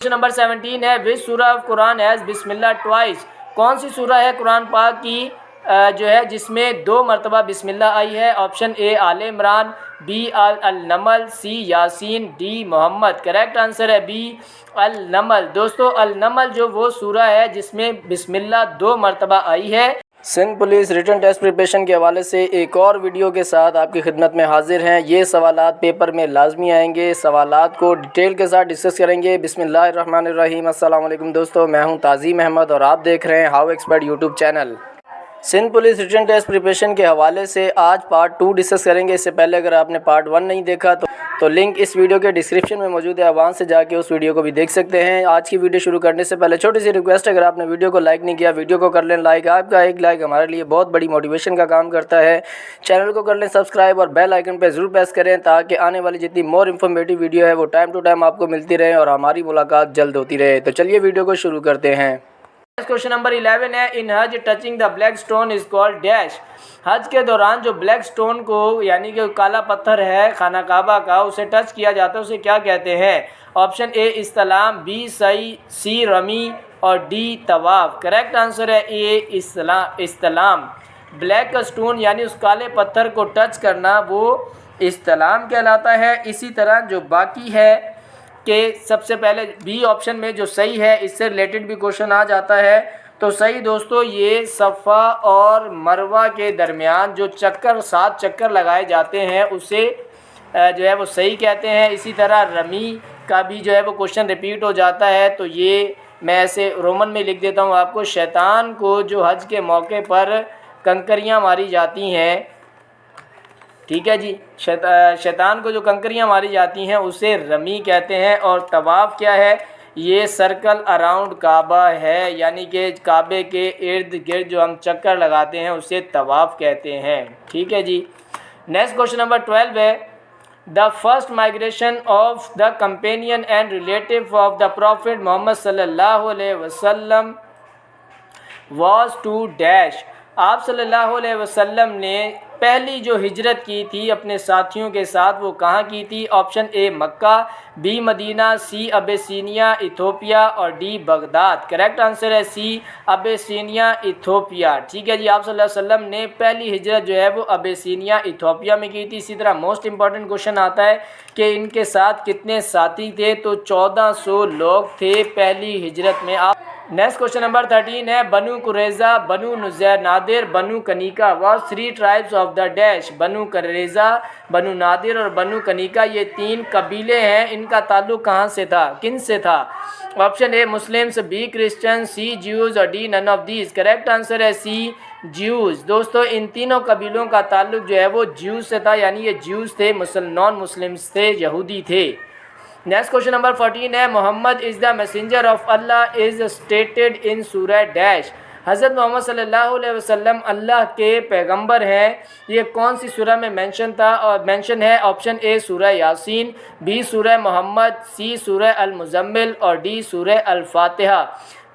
Question number 17 है विच सूरा of Quran has Bismillah twice. कौन सी सूरा है कुरान पाक की जो है जिसमें 2 मरतबा बिस्मिल्लाह आई है। Option A Aal Imran, B Al Naml, C Yaseen, D Muhammad. Correct answer है बी अल नमल। दोस्तों अल नमल जो वो सूरा है जिसमें बिस्मिल्लाह 2 मरतबा आई है। Sindh police written test preparation के हवाले से एक और वीडियो के साथ आपकी खिदमत में हाजिर हैं। ये सवालात पेपर में लाजमी आएंगे। सवालात को डिटेल के साथ डिस्कस करेंगे। बिस्मिल्लाहिर्रहमानिर्रहीम। अस्सलाम वालेकुम दोस्तों, मैं हूं ताज़ीम अहमद और आप देख रहे हैं how expert YouTube channel. Sindh police written test preparation के हवाले से आज पार्ट 2 डिस्कस करेंगे। इससे पहले अगर आपने पार्ट 1 नहीं देखा तो लिंक इस वीडियो के डिस्क्रिप्शन में मौजूद है, आप वहाँ से जाके उस वीडियो को भी देख सकते हैं। आज की वीडियो शुरू करने से पहले छोटी सी रिक्वेस्ट, अगर आपने वीडियो को लाइक नहीं किया वीडियो को कर लें लाइक। आपका एक लाइक हमारे लिए बहुत बड़ी मोटिवेशन का काम करता है। चैनल को कर लें सब्सक्राइब और बेल आइकन पर ज़रूर प्रेस करें ताकि आने वाली जितनी मोर इन्फॉर्मेटिव वीडियो है वो टाइम टू टाइम आपको मिलती रहे और हमारी मुलाकात जल्द होती रहे। तो चलिए वीडियो को शुरू करते हैं। क्वेश्चन नंबर 11 है इन हज touching the black stone is called dash. हज के दौरान जो ब्लैक स्टोन को यानी कि काला पत्थर है खाना काबा का उसे टच किया जाता है उसे क्या कहते हैं। Option A Istilam, B Sai, C Rami और डी तवाफ। करेक्ट आंसर है ए इस्तलाम। ब्लैक स्टोन यानी उस काले पत्थर को टच करना वो इस्तलाम कहलाता है। इसी तरह जो बाकी है कि सबसे पहले बी ऑप्शन में जो सही है इससे रिलेटेड भी क्वेश्चन आ जाता है। तो सही दोस्तों ये सफ़ा और मरवा के दरमियान जो 7 चक्कर लगाए जाते हैं उसे जो है वो सही कहते हैं। इसी तरह रमी का भी जो है वो क्वेश्चन रिपीट हो जाता है। तो ये मैं ऐसे रोमन में लिख देता हूँ आपको। शैतान को जो हज के मौके पर कंकरियाँ मारी जाती हैं, ठीक है जी, शैतान को जो कंकरियाँ मारी जाती हैं उसे रमी कहते हैं। और तवाफ़ क्या है, ये सर्कल अराउंड काबा है यानी कि काबे के इर्द गिर्द जो हम चक्कर लगाते हैं उसे तवाफ़ कहते हैं। ठीक है जी। नेक्स्ट क्वेश्चन नंबर 12 है the first migration of the companion and relative of the prophet Muhammad सल्लल्लाहु अलैहि वसल्लम वॉज टू डैश। आप सल्लल्लाहु अलैहि वसल्लम ने पहली जो हिजरत की थी अपने साथियों के साथ वो कहाँ की थी। Option A Mecca, B Medina, C Abyssinia Ethiopia और डी बगदाद। करेक्ट आंसर है सी अबेसीनिया इथोपिया। ठीक है जी। आप सल्लल्लाहु अलैहि वसल्लम ने पहली हिजरत जो है वो अबेसीनिया इथोपिया में की थी। इसी तरह मोस्ट इंपॉर्टेंट क्वेश्चन आता है कि इनके साथ कितने साथी थे। तो 1400 लोग थे पहली हिजरत में। आप नेक्स्ट क्वेश्चन नंबर 13 है Banu Qurayza, Banu Nuzair Nadir, Banu Qainuqa was 3 tribes of the dash. Banu Qurayza, Banu Nadir और बनु कनीका ये 3 कबीले हैं। इनका ताल्लुक़ कहाँ से था, किन से था। Option A Muslims, B Christian, C Jews और D none of these. Correct answer है सी ज्यूज़। दोस्तों इन तीनों कबीलों का ताल्लुक़ जो है वो ज्यूज़ से था यानी ये ज्यूज़ थे, नॉन मुस्लिम्स थे, यहूदी थे। नेक्स्ट क्वेश्चन नंबर 14 है Muhammad is the messenger of Allah is stated in सूरह डैश। हज़रत मोहम्मद सल्लल्लाहु अलैहि वसल्लम अल्लाह के पैगंबर हैं, ये कौन सी सूरह में मेंशन था और मेंशन है। ऑप्शन ए सूरह यासीन, बी सूरह मोहम्मद, सी सूरह अल मुज़म्मिल और डी सूरह अल फातिहा।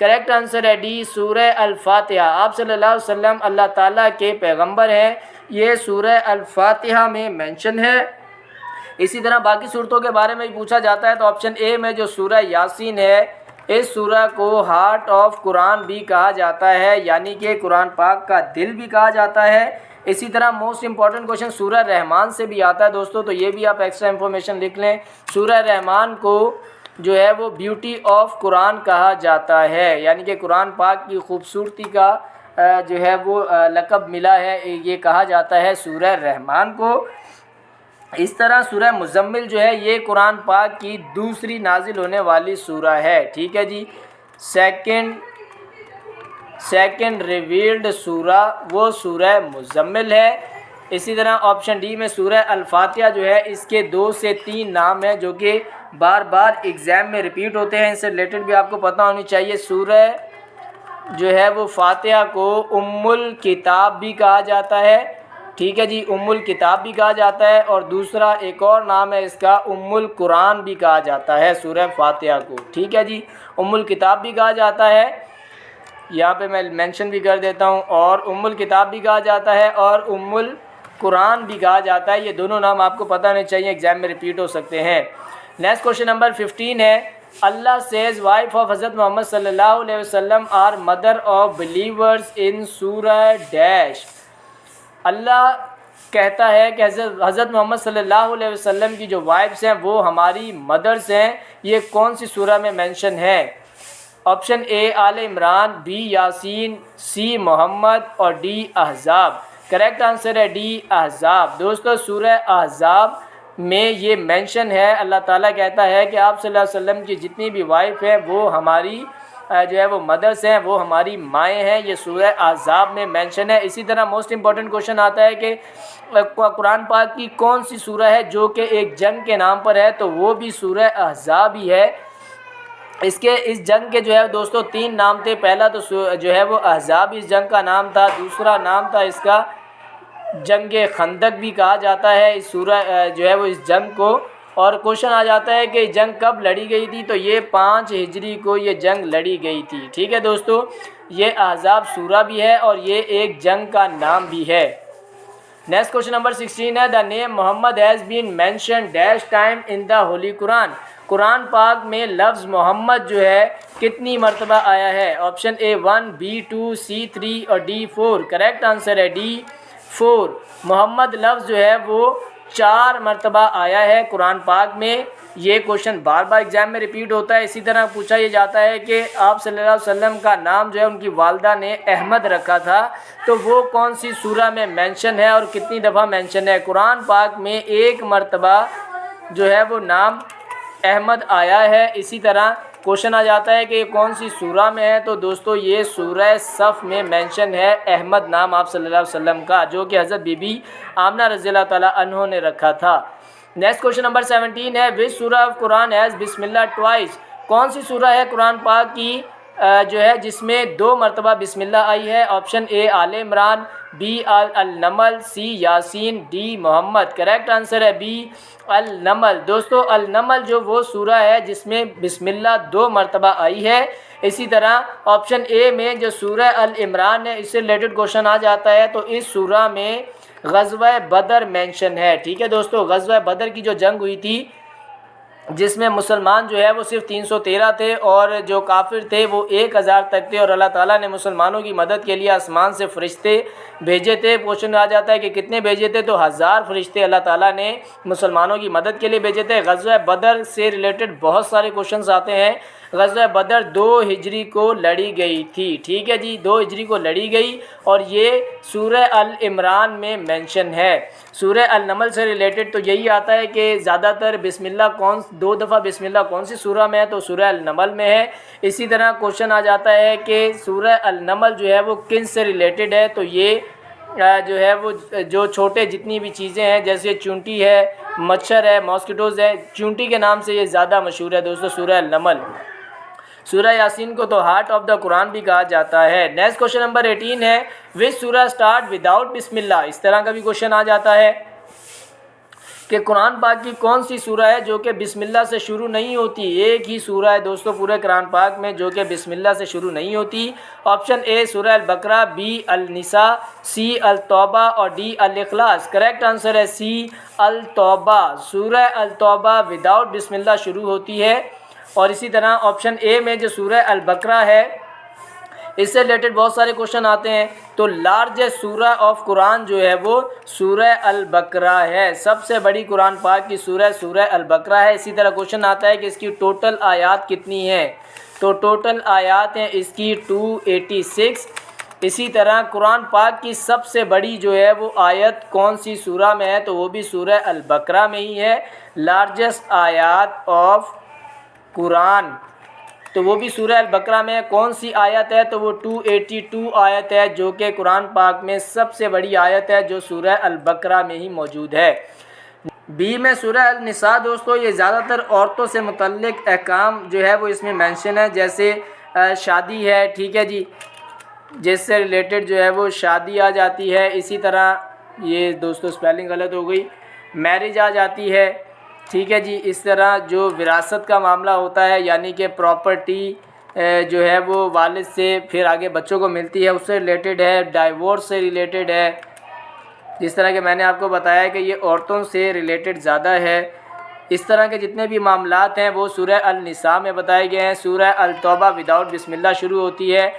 करेक्ट आंसर है डी सूरह अल फातिहा। आप सल्लल्लाहु अलैहि वसल्लम अल्लाह ताला के पैगंबर हैं, ये सूरह अल फातिहा में मेंशन है। इसी तरह बाकी सूरतों के बारे में भी पूछा जाता है। तो ऑप्शन ए में जो सूरह यासीन है इस सूरह को हार्ट ऑफ कुरान भी कहा जाता है यानी कि कुरान पाक का दिल भी कहा जाता है। इसी तरह मोस्ट इंपॉर्टेंट क्वेश्चन सूरह रहमान से भी आता है दोस्तों, तो ये भी आप एक्स्ट्रा इन्फॉर्मेशन लिख लें। सूरह रहमान को जो है वो ब्यूटी ऑफ कुरान कहा जाता है यानी कि कुरान पाक की खूबसूरती का जो है वो लक़ब मिला है, ये कहा जाता है सूरह रहमान को। इस तरह सूरह मुज़म्मिल जो है ये कुरान पाक की दूसरी नाजिल होने वाली सूरह है। ठीक है जी। सेकंड रिवील्ड सूरह वो सूरह मुज़म्मिल है। इसी तरह ऑप्शन डी में सूरह अल फातिहा जो है इसके 2 से 3 नाम हैं जो कि बार बार एग्ज़ाम में रिपीट होते हैं, इनसे रिलेटेड भी आपको पता होनी चाहिए। सूरह जो है वो फातिहा को उम्मुल किताब भी कहा जाता है। ठीक है जी, उम्मुल किताब भी कहा जाता है और दूसरा एक और नाम है इसका उम्मुल कुरान भी कहा जाता है सूरह फातिहा को। ठीक है जी, उम्मुल किताब भी कहा जाता है, यहाँ पे मैं मेंशन भी कर देता हूँ, और उम्मुल किताब भी कहा जाता है और उम्मुल कुरान भी कहा जाता है। ये दोनों नाम आपको पता होने चाहिए, एग्जाम में रिपीट हो सकते हैं। नेक्स्ट क्वेश्चन नंबर 15 है Allah says wife of Hazrat Muhammad sallallahu alaihi wasallam are mother of believers in Surah Dash. अल्लाह कहता है कि हज़रत मोहम्मद सल्लल्लाहु अलैहि वसल्लम की जो वाइफ्स हैं वो हमारी मदर्स हैं. ये कौन सी सूरह में मेंशन है? Option A Aal Imran, B Yaseen, C Muhammad और डी अहज़ाब. करेक्ट आंसर है डी अहज़ाब. दोस्तों सूरह अहज़ाब में ये मेंशन है. अल्लाह ताला कहता है कि आप सल्लल्लाहु अलैहि वसल्लम की जितनी भी वाइफ हैं वो हमारी जो है वो मदर्स हैं, वो हमारी माएँ हैं. ये सूरह अहज़ाब में मेंशन है. इसी तरह मोस्ट इंपॉर्टेंट क्वेश्चन आता है कि कुरान पाक की कौन सी सूरह है जो कि एक जंग के नाम पर है? तो वो भी सूरह अहज़ाब ही है. इस जंग के जो है दोस्तों 3 नाम थे. पहला तो जो है वो अहज़ाब इस जंग का नाम था. दूसरा नाम था इसका जंग खंदक भी कहा जाता है इस सूरह जो है वो इस जंग को. और क्वेश्चन आ जाता है कि जंग कब लड़ी गई थी? तो ये 5 हिजरी को ये जंग लड़ी गई थी. ठीक है दोस्तों, ये अहज़ाब सूरह भी है और ये एक जंग का नाम भी है. नेक्स्ट क्वेश्चन नंबर 16 है the name Muhammad has been mention dash time in the holy Quran. Quran पाक में लफ्ज़ मोहम्मद जो है कितनी मरतबा आया है? ऑप्शन ए 1, बी 2, सी 3 और डी 4. करेक्ट आंसर है डी 4. मोहम्मद लफ्ज़ जो है वो 4 मरतबा आया है कुरान पाक में. ये क्वेश्चन बार बार एग्ज़ाम में रिपीट होता है. इसी तरह पूछा ये जाता है कि आप सल्लल्लाहु अलैहि वसल्लम का नाम जो है उनकी वालदा ने अहमद रखा था, तो वो कौन सी सूरह में मेंशन है और कितनी दफ़ा मेंशन है? कुरान पाक में 1 मरतबा जो है वो नाम अहमद आया है. इसी तरह क्वेश्चन आ जाता है कि कौन सी सूरह में है? तो दोस्तों ये सूरह सफ़ में मेंशन है अहमद नाम आप सल्लल्लाहु अलैहि वसल्लम का, जो कि हज़रत बीबी आमना रज़ियल्लाहु ताला अन्हा ने रखा था. नेक्स्ट क्वेश्चन नंबर 17 है विच सूरह of Quran has Bismillah twice. कौन सी सूरह है कुरान पाक की जो है जिसमें 2 मरतबा बिस्मिल्लाह आई है? Option A Aal Imran, B Al Naml, C Yaseen, D Muhammad. Correct answer है बी अल नमल. दोस्तों अल नमल जो वो सूरह है जिसमें बिस्मिल्लाह 2 मरतबा आई है. इसी तरह ऑप्शन ए में जो सूरह अल इमरान है इससे रिलेटेड क्वेश्चन आ जाता है, तो इस सूरह में ग़ज़वा बदर मेंशन है. ठीक है दोस्तों, ग़ज़वा बदर की जो जंग हुई थी जिसमें मुसलमान जो है वो सिर्फ 313 थे और जो काफिर थे वो 1000 तक थे, और अल्लाह ताला ने मुसलमानों की मदद के लिए आसमान से फ़रिश्ते भेजे थे. क्वेश्चन आ जाता है कि कितने भेजे थे? तो 1000 फ़रिश्ते अल्लाह ताला ने मुसलमानों की मदद के लिए भेजे थे. ग़ज़वा बदर से रिलेटेड बहुत सारे क्वेश्चन आते हैं. ग़ज़वा बदर 2 हिजरी को लड़ी गई थी. ठीक है जी, 2 हिजरी को लड़ी गई और ये सूरह अल इमरान में मेंशन है. सूरह अल नमल से रिलेटेड तो यही आता है कि ज़्यादातर बिस्मिल्लाह 2 दफ़ा बिस्मिल्लाह कौन सी सूरह में है? तो सूरह अल नमल में है. इसी तरह क्वेश्चन आ जाता है कि सूरह अल नमल जो है वो किन से रिलेटेड है? तो ये जो है वो जो छोटे जितनी भी चीज़ें हैं जैसे चूंटी है, मच्छर है, मॉस्किटोज़ है, चूंटी के नाम से ये ज़्यादा मशहूर है दोस्तों सूरह अल नमल. सूरह यासीन को तो हार्ट ऑफ द कुरान भी कहा जाता है. नेक्स्ट क्वेश्चन नंबर 18 है विच सूरह स्टार्ट विदाउट बिस्मिल्लाह. इस तरह का भी क्वेश्चन आ जाता है कि कुरान पाक की कौन सी सूरह है जो कि बिस्मिल्लाह से शुरू नहीं होती? एक ही सूरह है दोस्तों पूरे कुरान पाक में जो कि बिस्मिल्लाह से शुरू नहीं होती. ऑप्शन ए सूरह अल बकरा, बी अल निसा, सी अल तौबा और डी अल इखलास. करेक्ट आंसर है सी अल तौबा. सूरह अल तौबा विदाउट बिस्मिल्लाह शुरू होती है. और इसी तरह ऑप्शन ए में जो सूरह अल बकरा है इससे रिलेटेड बहुत सारे क्वेश्चन आते हैं. तो लार्जेस्ट सूरह ऑफ कुरान जो है वो सूरह अल बकरा है. सबसे बड़ी कुरान पाक की सूरह अल बकरा है. इसी तरह क्वेश्चन आता है कि इसकी टोटल आयात कितनी है? तो टोटल आयात हैं इसकी 286. इसी तरह कुरान पाक की सबसे बड़ी जो है वो आयत कौन सी सूरह में है? तो वो भी सूरह अल बकरा में ही है. लार्जेस्ट आयात ऑफ कुरान तो वो भी सूरह अल बकरा में. कौन सी आयत है? तो वो 282 आयत है जो कि कुरान पाक में सबसे बड़ी आयत है जो सूरह अल बकरा में ही मौजूद है. बी में सूरह अल निसा दोस्तों ये ज़्यादातर औरतों से मुतल्लिक अहकाम जो है वो इसमें मेंशन है. जैसे शादी है, ठीक है जी, जिससे रिलेटेड जो है वो शादी आ जाती है. इसी तरह ये दोस्तों स्पेलिंग गलत हो गई, मैरिज आ जाती है. ठीक है जी, इस तरह जो विरासत का मामला होता है यानी कि प्रॉपर्टी जो है वो वालिद से फिर आगे बच्चों को मिलती है उससे रिलेटेड है. डाइवोर्स से रिलेटेड है. जिस तरह के मैंने आपको बताया कि ये औरतों से रिलेटेड ज़्यादा है. इस तरह के जितने भी मामलात हैं वो सूरह अल-निसा में बताए गए हैं। सूरह अल-तौबा विदाउट बिस्मिल्लाह शुरू होती है।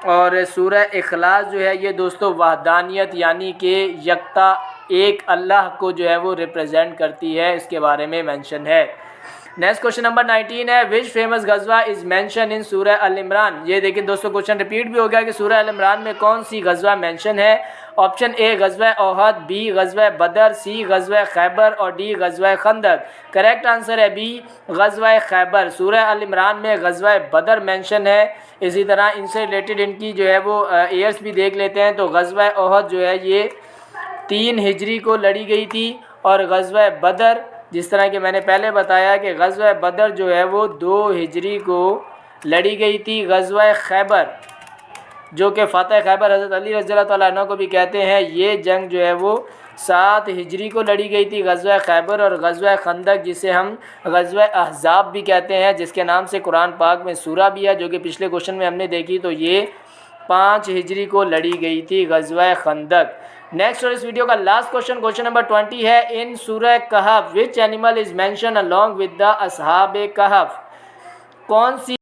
और सूरह इखलास जो है ये दोस्तों वहदानियत यानी कि यकता एक अल्लाह को जो है वो रिप्रेजेंट करती है, इसके बारे में मेंशन है। नेक्स्ट क्वेश्चन नंबर 19 है, विच फेमस गजवा इज़ मेंशन इन सूरह अल इमरान। ये देखिए दोस्तों क्वेश्चन रिपीट भी हो गया कि सूरह अल इमरान में कौन सी गजवा मेंशन है। ऑप्शन ए गजवा ओहद, बी गजवा बदर, सी गजवा खैबर और डी गजवा खंदक। करेक्ट आंसर है बी गजवा खैबर। सूरह अल इमरान में गजवा बदर मेंशन है। इसी तरह इनसे रिलेटेड इनकी जो है वो ईयर्स भी देख लेते हैं। तो गजवा ओहद जो है ये 3 हिजरी को लड़ी गई थी और गजवा बदर जिस तरह कि मैंने पहले बताया कि गजवा बदर जो है वो 2 हिजरी को लड़ी गई थी। गजवा खैबर जो कि फ़तह खैबर हज़रत अली रज़ियल्लाहु तआला अन्हु को भी कहते हैं, ये जंग जो है वो 7 हिजरी को लड़ी गई थी गजवा खैबर। और गजवा खंदक जिसे हम गजवा अहज़ाब भी कहते हैं, जिसके नाम से कुरान पाक में सूरा भी है जो कि पिछले क्वेश्चन में हमने देखी, तो ये 5 हिजरी को लड़ी गई थी गजवा खंदक। नेक्स्ट और इस वीडियो का लास्ट क्वेश्चन, क्वेश्चन नंबर 20 है, इन सूरह Kahf which animal is mentioned along with the Ashab Kahf. कौन सी